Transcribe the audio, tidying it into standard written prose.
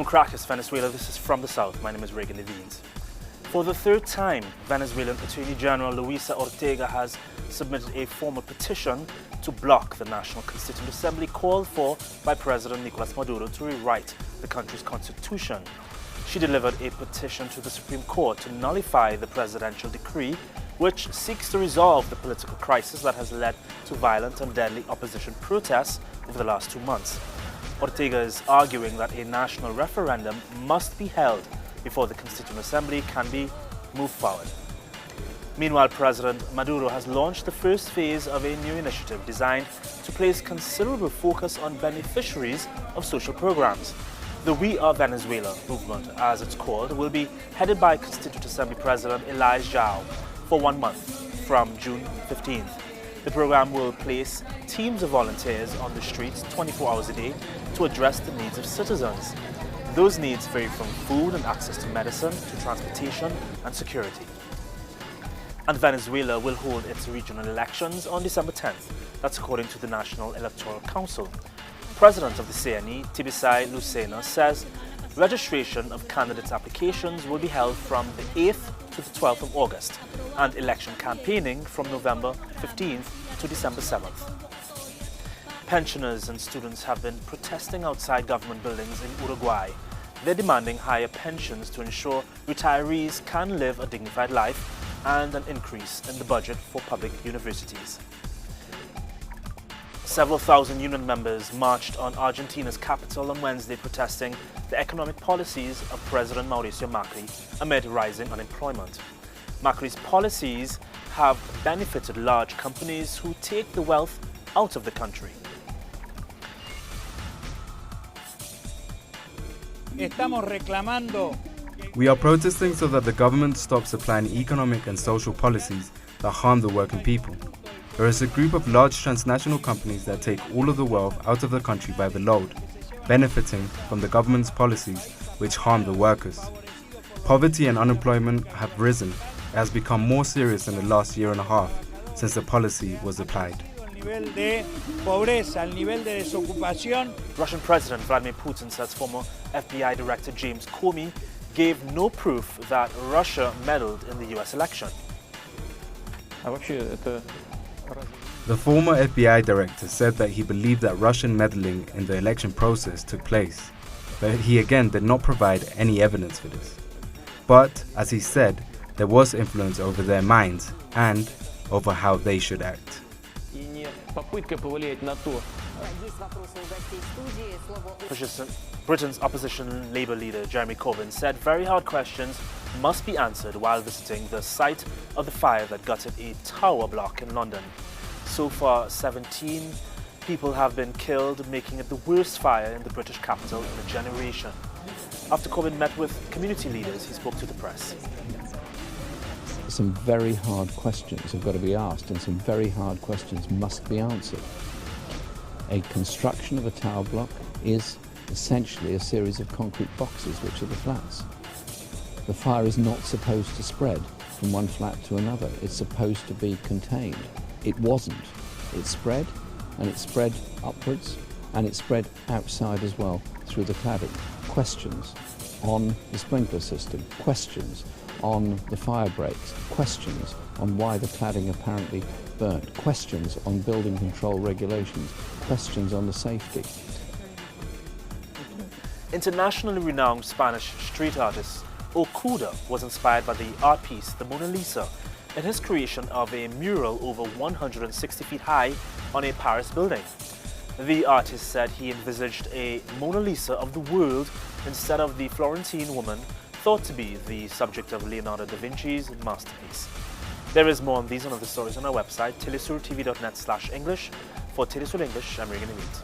From Caracas, Venezuela, this is From the South. My name is Reagan Levines. For the third time, Venezuelan Attorney General Luisa Ortega has submitted a formal petition to block the National Constituent Assembly called for by President Nicolas Maduro to rewrite the country's constitution. She delivered a petition to the Supreme Court to nullify the presidential decree, which seeks to resolve the political crisis that has led to violent and deadly opposition protests over the last 2 months. Ortega is arguing that a national referendum must be held before the Constituent Assembly can be moved forward. Meanwhile, President Maduro has launched the first phase of a new initiative designed to place considerable focus on beneficiaries of social programs. The We Are Venezuela movement, as it's called, will be headed by Constituent Assembly President Elias Zhao for 1 month from June 15th. The program will place teams of volunteers on the streets 24 hours a day to address the needs of citizens. Those needs vary from food and access to medicine to transportation and security. And Venezuela will hold its regional elections on December 10th. That's according to the National Electoral Council. President of the CNE, Tibisay Lucena, says registration of candidates' applications will be held from the 8th to the 12th of August and election campaigning from November 15th to December 7th. Pensioners and students have been protesting outside government buildings in Uruguay. They're demanding higher pensions to ensure retirees can live a dignified life and an increase in the budget for public universities. Several thousand union members marched on Argentina's capital on Wednesday protesting the economic policies of President Mauricio Macri amid rising unemployment. Macri's policies have benefited large companies who take the wealth out of the country. We are protesting so that the government stops applying economic and social policies that harm the working people. There is a group of large transnational companies that take all of the wealth out of the country by the load, benefiting from the government's policies which harm the workers. Poverty and unemployment have risen. It has become more serious in the last year and a half since the policy was applied. Russian President Vladimir Putin says former FBI Director James Comey gave no proof that Russia meddled in the US election. The former FBI director said that he believed that Russian meddling in the election process took place, but he again did not provide any evidence for this. But, as he said, there was influence over their minds and over how they should act. Britain's opposition Labour leader Jeremy Corbyn said very hard questions must be answered while visiting the site of the fire that gutted a tower block in London. So far, 17 people have been killed, making it the worst fire in the British capital in a generation. After Corbyn met with community leaders, he spoke to the press. Some very hard questions have got to be asked, and some very hard questions must be answered. A construction of a tower block is essentially a series of concrete boxes, which are the flats. The fire is not supposed to spread from one flat to another. It's supposed to be contained. It wasn't. It spread, and it spread upwards, and it spread outside as well through the cladding. Questions on the sprinkler system, questions on the fire breaks, questions on why the cladding apparently burnt, questions on building control regulations, questions on the safety. Internationally renowned Spanish street artist Okuda was inspired by the art piece The Mona Lisa in his creation of a mural over 160 feet high on a Paris building. The artist said he envisaged a Mona Lisa of the world instead of the Florentine woman thought to be the subject of Leonardo da Vinci's masterpiece. There is more on these and other stories on our website, telesurtv.net/English. For Telesur English, I'm Reagan Levines.